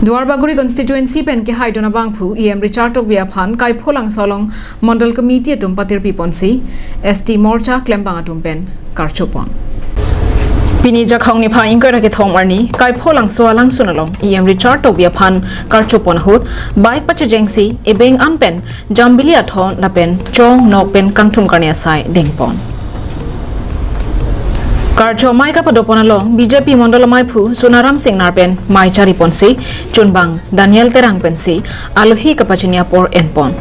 Duarbaguri constituency pen ke haidona bangphu EM Richard Tokbi aphan Kaipholangso long Mandal committee atum patir piponsi ST Morcha klembang atum pen karcho pon Pini jakhong ni pha ingkoi rake thong marni Kaipholangso alang sunalong EM Richard Tokbi aphan karcho pon hut bike pache jengsi ebeng anpen jambili athon lapen chong no pen kangthum karne asai dengpon Karcho mai ka padoponalong BJP Mondol Maipu Sunaram Singh Narpen Mai Chari Ponsi Chunbang Daniel Terang Pensi Aluhi Kapachinia Por Enpon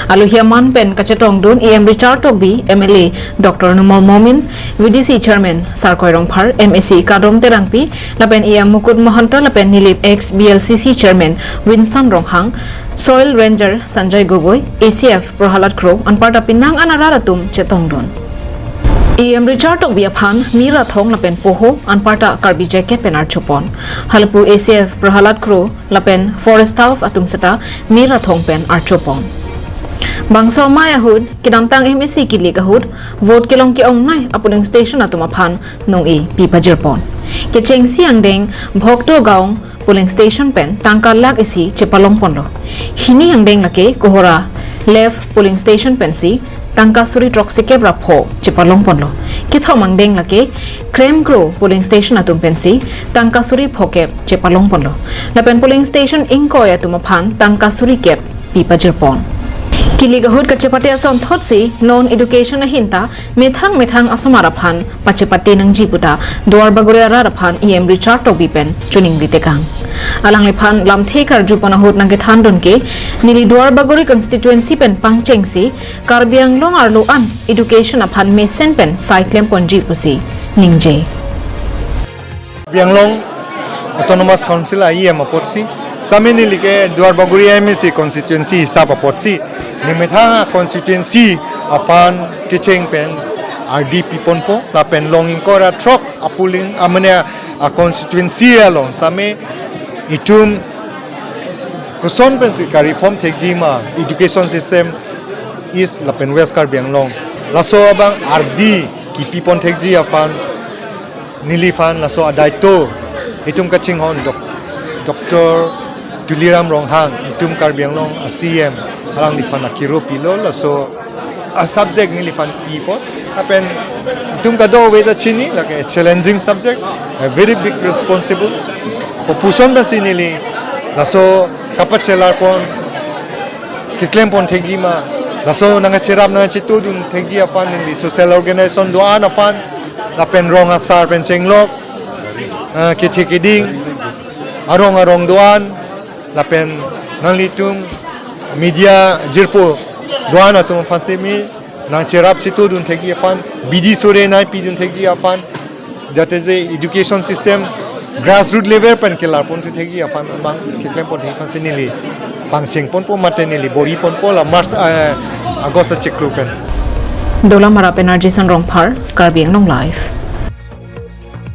Aluhi Man Pen Kachetong Dun EM Richard Tokbi MLA Dr. Numal Momin VDC Chairman Sarkoi Rongphar MAC Kadom Terangpi Lapen EM Mukut Mohanta Lapen Nilip ex BLCC Chairman Winston Ronghang Soil Ranger Sanjay Gogoi ACF Prohalat Crow Anparta Pinang Anararatum Chetong Dun EM Richard Tokbi aphan mira thong lapen poho anparta karbi jacket penar chupon halpu ACF Prohalat Crow lapen forest staff atum seta mira thong pen archopon bangso maya hud kidamtang MSC kili kahud vote kilong ki ong nai apuning station atum aphan nong e pipajirpon ke chengsi angdeng bhokto gaung polling station pen tangka lag isi chepalong ponlo hini angdeng lake kohora left polling station pensi tangka suri troxike brapho chepalong ponlo kitho mangdeng lake krem grow polling station atum pensi tangka suri phoke chepalong ponlo lapen polling station ingkoy atum aphan tangka suri kep pipajirpon Kiligahud kachepati ason thotsi non education hinta methang asomara phan pachepati nang jibuta Duarbaguri ara phan EM Richard Tokbi pen chuning bitekang alang lephan lamthekar jupana hot nang thandon ke nili Duarbaguri constituency pen pangchengsi karbiang long arlo an education aphan mesen pen cyclem ponji pusi ningje Bianglong Autonomous Council EM apotsi Samini like Duarbaguri MSC constituency sapa potsi nimethanga constituency aphan kicheng pen RDP ponpo la pen longing kora trok apuling amane a constituency along same itum kuson pen ka reform thekjima education system is la pen west kar bianglong laso abang RD ki pipon thekji aphan nilifan laso adaito itum kaching hon Dr. Tuliram Ronghang itum karbianglong CM alang lifan akiro pilo so a subject ni lifan people happen itum kado with the chini like a challenging subject a very big responsible popuson da sinili so kapachela kon kitlem pon thegima so nanga cherap na chitu dun thegi apan ni social organization doan apan lapen rong asar pen chenglok kithikiding arong doan lapen nanglitum media jirpo doana tum fasemi nang cherap chitu dun thegi apan bidi sore nai pi dun thegi apan jate je education system grassroots level pen kelar pon thegi apan bang kiklem pon thegi fasenili pangcheng pon po matenili bori pon po la mars agost cheklu pen dola mara pen arjison rongphar karbiang long life